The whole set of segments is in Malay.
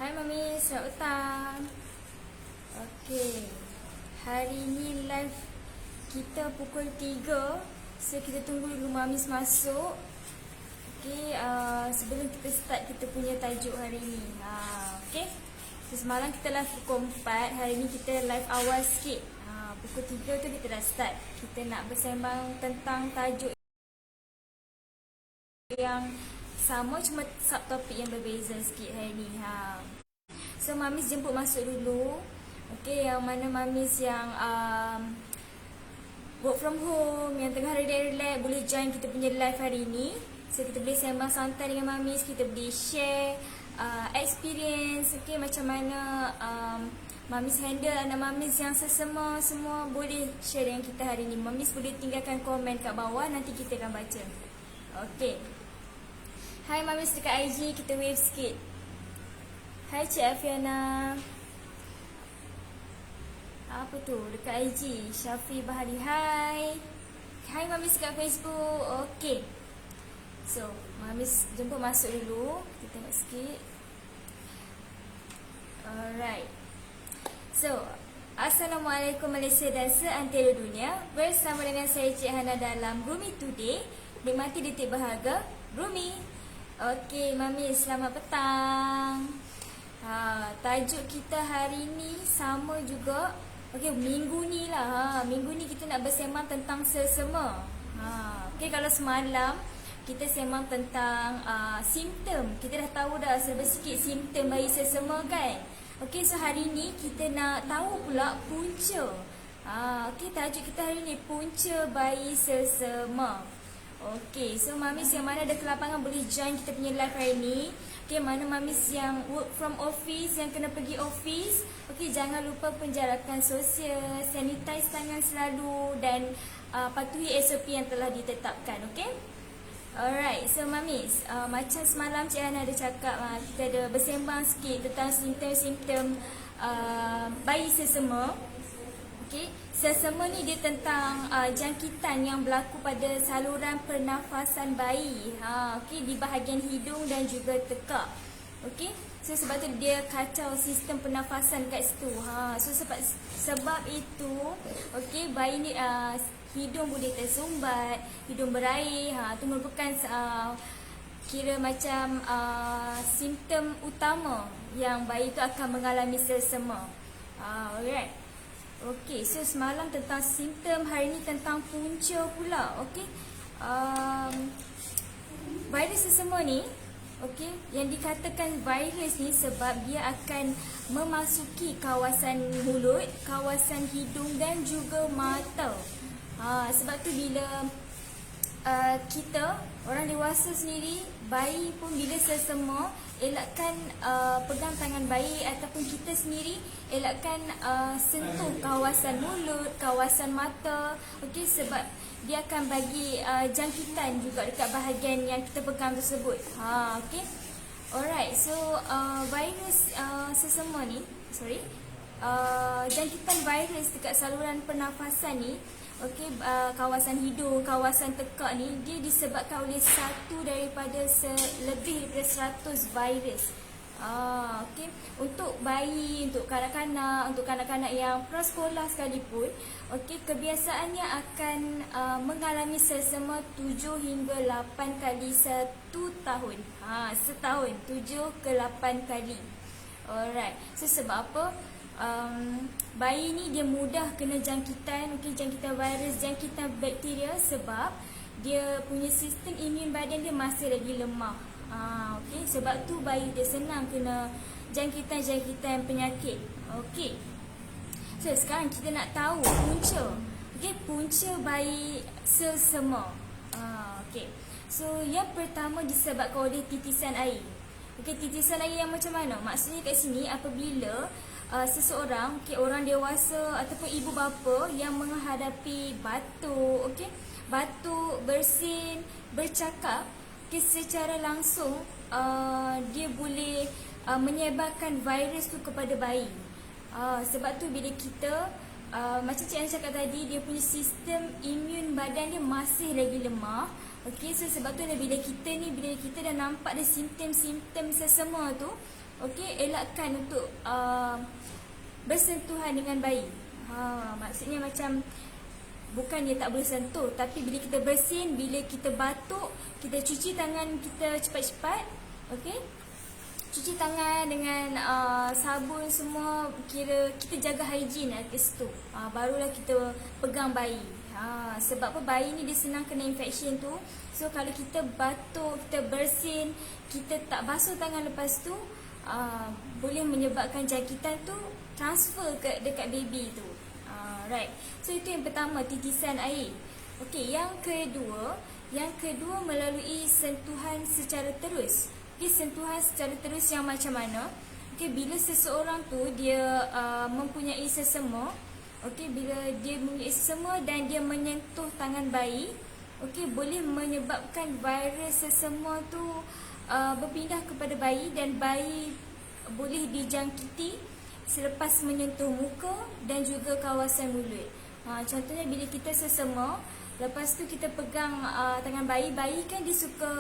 Hai Mami, selamat petang. Okey. Hari ni live kita pukul 3. So kita tunggu dulu Mamis masuk. Okey, sebelum kita start kita punya tajuk hari ni. Okey. So, semalam kita live pukul 4, hari ni kita live awal sikit. Pukul 3 tu kita dah start. Kita nak bersembang tentang tajuk yang sama, cuma subtopik yang berbeza sikit hari ni. So Mamis jemput masuk dulu. Okay, yang mana Mamis yang work from home, yang tengah relax-relax, boleh join kita punya live hari ni. So kita boleh sembang santai dengan Mamis, kita boleh share experience, okay, macam mana Mamis handle anak Mamis yang sesama, semua boleh share dengan kita hari ni. Mamis boleh tinggalkan komen kat bawah, nanti kita akan baca. Okay. Hai Mamis dekat IG, kita wave sikit. Hai Cik Afiana. Apa tu? Dekat IG, Syafi Bahari. Hai. Hai Mamis dekat Facebook. Okay. So, Mamis jemput masuk dulu. Kita tengok sikit. Alright. So, Assalamualaikum Malaysia dan seantero dunia. Bersama dengan saya Cik Hana dalam Rumi Today. Nikmati detik berharga Rumi. Okey, Mami, selamat petang. Tajuk kita hari ni sama juga. Okey, minggu ni lah. Minggu ni kita nak bersembang tentang sesama. Okey, kalau semalam kita sembang tentang simptom. Kita dah tahu dah serba sikit simptom bayi sesama kan. Okey, so hari ni kita nak tahu pula punca. Okey, tajuk kita hari ni punca bayi sesama. Okey, so Mamis yang mana ada kelapangan boleh join kita punya live hari ni. Okey, mana Mamis yang work from office, yang kena pergi office, okey, jangan lupa penjarakan sosial, sanitize tangan selalu dan patuhi SOP yang telah ditetapkan, okey? Alright, so Mamis, macam semalam Cik Hana ada cakap, kita ada bersembang sikit tentang simptom-simptom bayi sesama. Okay. Sesama ni dia tentang jangkitan yang berlaku pada saluran pernafasan bayi, okay, di bahagian hidung dan juga tekak. Okay. So sebab tu dia kacau sistem pernafasan kat situ. So sebab itu, okay, bayi ni hidung boleh tersumbat, hidung berair. Itu merupakan kira macam simptom utama yang bayi tu akan mengalami sesama. Alright. Okey, so semalam tentang simptom, hari ni tentang punca pula. Okey. Virus sesama ni, okey, yang dikatakan virus ni sebab dia akan memasuki kawasan mulut, kawasan hidung dan juga mata. Sebab tu bila kita, orang dewasa sendiri, bayi pun bila sesama, elakkan pegang tangan bayi ataupun kita sendiri elakkan sentuh kawasan mulut, kawasan mata, okey, sebab dia akan bagi jangkitan juga dekat bahagian yang kita pegang tersebut. Okey. Alright, so virus sesama ni, jangkitan virus dekat saluran pernafasan ni, okey, kawasan hidung, kawasan tekak ni, dia disebabkan oleh satu daripada lebih daripada 100 virus. Okey, untuk bayi, untuk kanak-kanak yang prasekolah sekalipun, okey, kebiasaannya akan mengalami sesama 7 hingga 8 kali satu tahun. Setahun 7 ke 8 kali. Alright. So sebab apa? Bayi ni dia mudah kena jangkitan, okay, jangkitan virus, jangkitan bakteria sebab dia punya sistem imun badan dia masih lagi lemah. Okay, sebab tu bayi dia senang kena jangkitan-jangkitan penyakit. Okay. So sekarang kita nak tahu punca. Okay, punca bayi sesama. Okay. So yang pertama disebabkan oleh titisan air. Okay, titisan air yang macam mana? Maksudnya kat sini apabila seseorang, okay, orang dewasa ataupun ibu bapa yang menghadapi batuk, okay, batuk, bersin, bercakap, okay, secara langsung dia boleh menyebarkan virus tu kepada bayi. Sebab tu bila kita macam Cik An cakap tadi, dia punya sistem imun badan dia masih lagi lemah. Okay, so sebab tu bila kita dah nampak ada simptom-simptom sesama tu, okey, elakkan untuk bersentuhan dengan bayi. Maksudnya macam bukan dia tak boleh sentuh, tapi bila kita bersin, bila kita batuk, kita cuci tangan kita cepat-cepat, okey. Cuci tangan dengan sabun semua, kira kita jaga hygiene kat situ. Barulah kita pegang bayi. Sebab apa, bayi ni dia senang kena infection tu. So kalau kita batuk, kita bersin, kita tak basuh tangan lepas tu, boleh menyebabkan jangkitan tu transfer dekat baby tu. Right. So itu yang pertama, titisan air. Okey, yang kedua melalui sentuhan secara terus. Okey, sentuhan secara terus yang macam mana? Okey, bila seseorang tu dia mempunyai sesama, okey, bila dia mempunyai sesama dan dia menyentuh tangan bayi, okey, boleh menyebabkan virus sesama tu berpindah kepada bayi dan bayi boleh dijangkiti selepas menyentuh muka dan juga kawasan mulut. Contohnya bila kita sesama, lepas tu kita pegang tangan bayi, bayi kan dia suka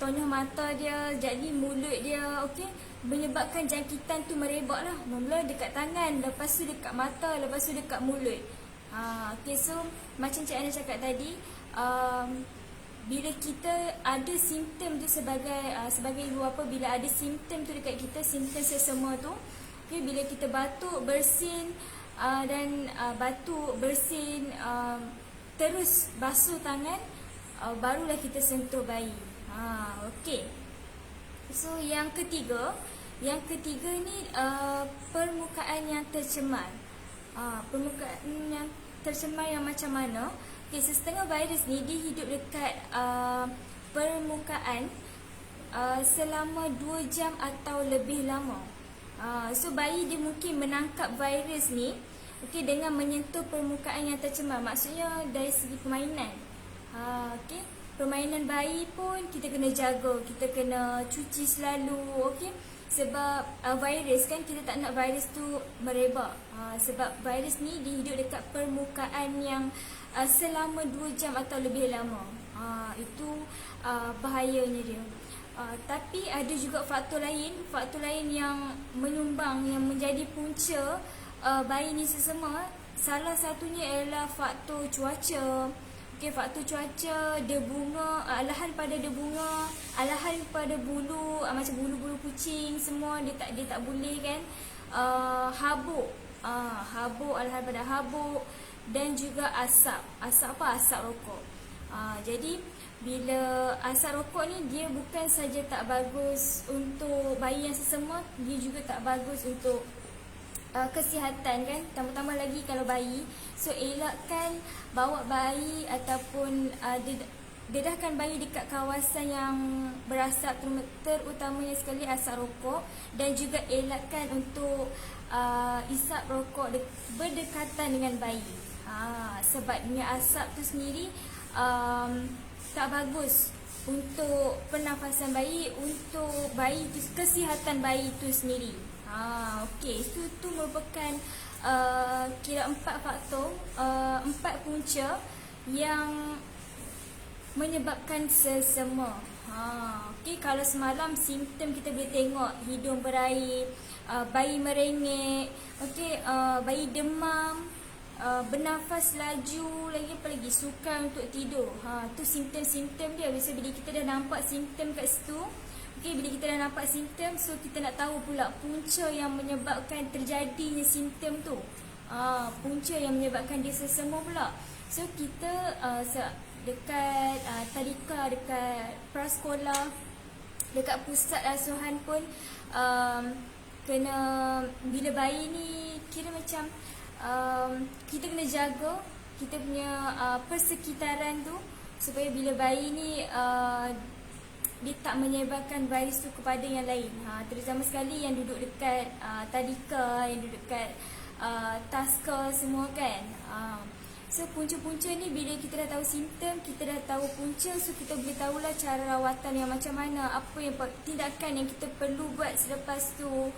tonyoh mata dia, jadi mulut dia, okey, menyebabkan jangkitan tu merebak lah. Mula dekat tangan, lepas tu dekat mata, lepas tu dekat mulut. Okey, so macam Cik Ana cakap tadi, bila kita ada simptom tu sebagai ibu bapa, bila ada simptom tu dekat kita, simptom sesama tu, okay, bila kita batuk, bersin dan batuk, bersin, terus basuh tangan, barulah kita sentuh bayi. Okey. So yang ketiga ni permukaan yang tercemar. Permukaan yang tercemar yang macam mana? Okay, setengah virus ni dia hidup dekat permukaan selama 2 jam atau lebih lama. So bayi dia mungkin menangkap virus ni, okay, dengan menyentuh permukaan yang tercemar. Maksudnya dari segi permainan, okay, permainan bayi pun kita kena jaga, kita kena cuci selalu, okay. Sebab virus kan, kita tak nak virus tu merebak. Sebab virus ni dia hidup dekat permukaan yang selama 2 jam atau lebih lama. Itu bahayanya dia. Tapi ada juga faktor lain yang menyumbang, yang menjadi punca bayi ni sesama. Salah satunya ialah faktor cuaca. Okey, faktor cuaca, debunga, alahan pada debunga, alahan pada bulu, macam bulu-bulu kucing semua dia tak boleh kan. Habuk, alahan pada habuk, dan juga asap. Asap apa? Asap rokok. Jadi bila asap rokok ni, dia bukan saja tak bagus untuk bayi yang sesama, dia juga tak bagus untuk kesihatan kan. Tambah-tambah lagi kalau bayi, so elakkan bawa bayi ataupun dedahkan bayi dekat kawasan yang berasap, terutamanya sekali asap rokok. Dan juga elakkan untuk isap rokok berdekatan dengan bayi. Sebabnya asap tu sendiri tak bagus untuk pernafasan bayi, untuk bayi tu, kesihatan bayi tu sendiri. Okey, itu merupakan kira 4 faktor, 4 punca yang menyebabkan sesama. Okey, kalau semalam simptom kita boleh tengok hidung berair, bayi merengek, okey, bayi demam, bernafas laju, apalagi sukar untuk tidur. Tu simptom-simptom dia. Biasa bila kita dah nampak simptom kat situ, okay, bila kita dah nampak simptom, so kita nak tahu pula punca yang menyebabkan terjadinya simptom tu. Punca yang menyebabkan dia sesama pula. So kita dekat tadika, dekat prasekolah, dekat pusat asuhan pun kena, bila bayi ni kira macam kita kena jaga kita punya persekitaran tu, supaya bila bayi ni dia tak menyebarkan virus tu kepada yang lain. Terutama sekali yang duduk dekat tadika, yang duduk dekat taska semua kan. So punca-punca ni bila kita dah tahu simptom, kita dah tahu punca, so kita boleh tahulah cara rawatan yang macam mana, apa yang tindakan yang kita perlu buat selepas tu.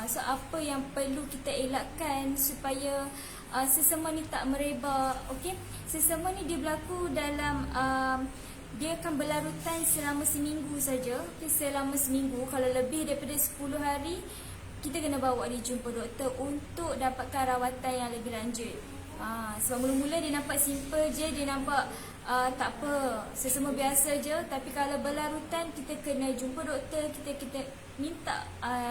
So apa yang perlu kita elakkan supaya sesama ni tak merebak. Okey, sesama ni dia berlaku dalam dia akan berlarutan selama seminggu saja. Okay, selama seminggu. Kalau lebih daripada 10 hari, kita kena bawa dia jumpa doktor untuk dapatkan rawatan yang lebih lanjut. Sebab mula-mula dia nampak simple je, dia nampak tak apa, sesama biasa je. Tapi kalau berlarutan, kita kena jumpa doktor, kita minta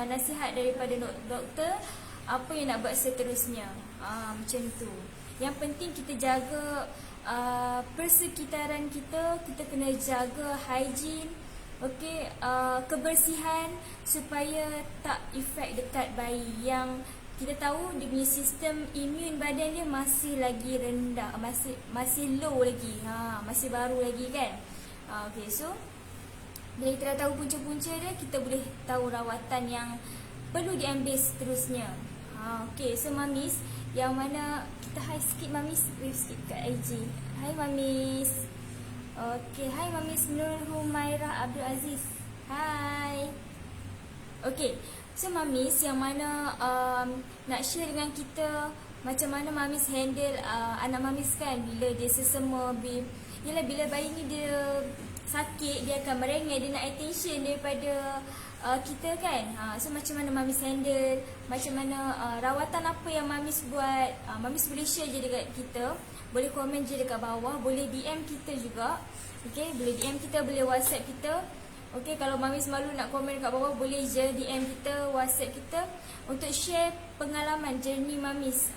nasihat daripada doktor apa yang nak buat seterusnya. Macam tu. Yang penting kita jaga persekitaran kita, kita kena jaga hygiene, okey, kebersihan supaya tak efek dekat bayi yang kita tahu dia punya sistem imun badan dia masih lagi rendah, masih low lagi, masih baru lagi kan. Okey, so bila kita dah tahu punca-punca dia, kita boleh tahu rawatan yang perlu diambil seterusnya. Okey, so mamis yang mana kita hi sikit mamis, wave sikit kat IG. Hai mamis. Okey, hai mamis Nur Humairah Abdul Aziz. Hai. Okey, so mamis yang mana nak share dengan kita macam mana mamis handle anak mamis kan bila dia sesama. Yelah, bila bayi ni dia sakit, dia akan merengek, dia nak attention daripada kita kan. So macam mana mamis handle, macam mana rawatan apa yang mamis buat. Mamis boleh share je dekat kita, boleh komen je dekat bawah, boleh DM kita juga. Okay, boleh DM kita, boleh WhatsApp kita. Okay, kalau mamis malu nak komen dekat bawah, boleh je DM kita, WhatsApp kita untuk share pengalaman journey mamis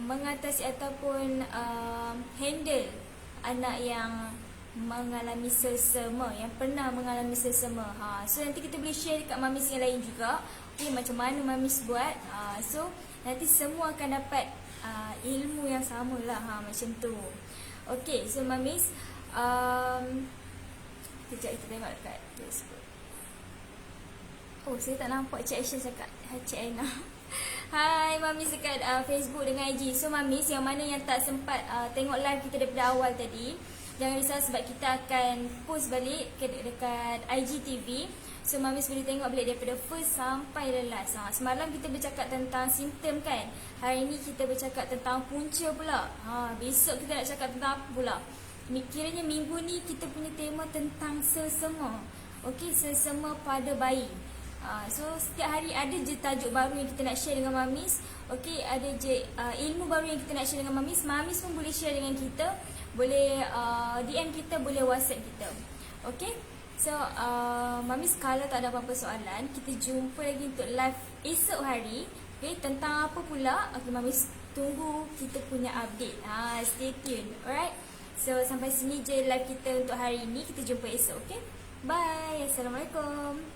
mengatasi ataupun handle anak yang mengalami selsema, yang pernah mengalami selsema. So nanti kita boleh share dekat mamis yang lain juga. Okay, macam mana mamis buat. So nanti semua akan dapat ilmu yang sama lah, macam tu. Okay, so mamis, kejap kita tengok dekat Facebook. Oh, saya tak nampak Cik Aisyah cakap. Cik Aina. Hai mamis dekat Facebook dengan IG. So mamis yang mana yang tak sempat tengok live kita daripada awal tadi, jangan risau sebab kita akan post balik dekat IGTV. So mamis boleh tengok balik daripada first sampai last. Semalam kita bercakap tentang simptom kan. Hari ni kita bercakap tentang punca pula. Besok kita nak cakap tentang apa pula. Kiranya minggu ni kita punya tema tentang selsema. Okey, selsema pada bayi. So setiap hari ada je tajuk baru yang kita nak share dengan mamis. Okey, ada je ilmu baru yang kita nak share dengan mamis. Mamis pun boleh share dengan kita. Boleh DM kita, boleh WhatsApp kita. Okey. So mamis kalau tak ada apa-apa soalan, kita jumpa lagi untuk live esok hari. Okey, tentang apa pula? Okey, mamis tunggu kita punya update. Stay tune. Alright. So sampai sini je live kita untuk hari ini. Kita jumpa esok. Okey. Bye. Assalamualaikum.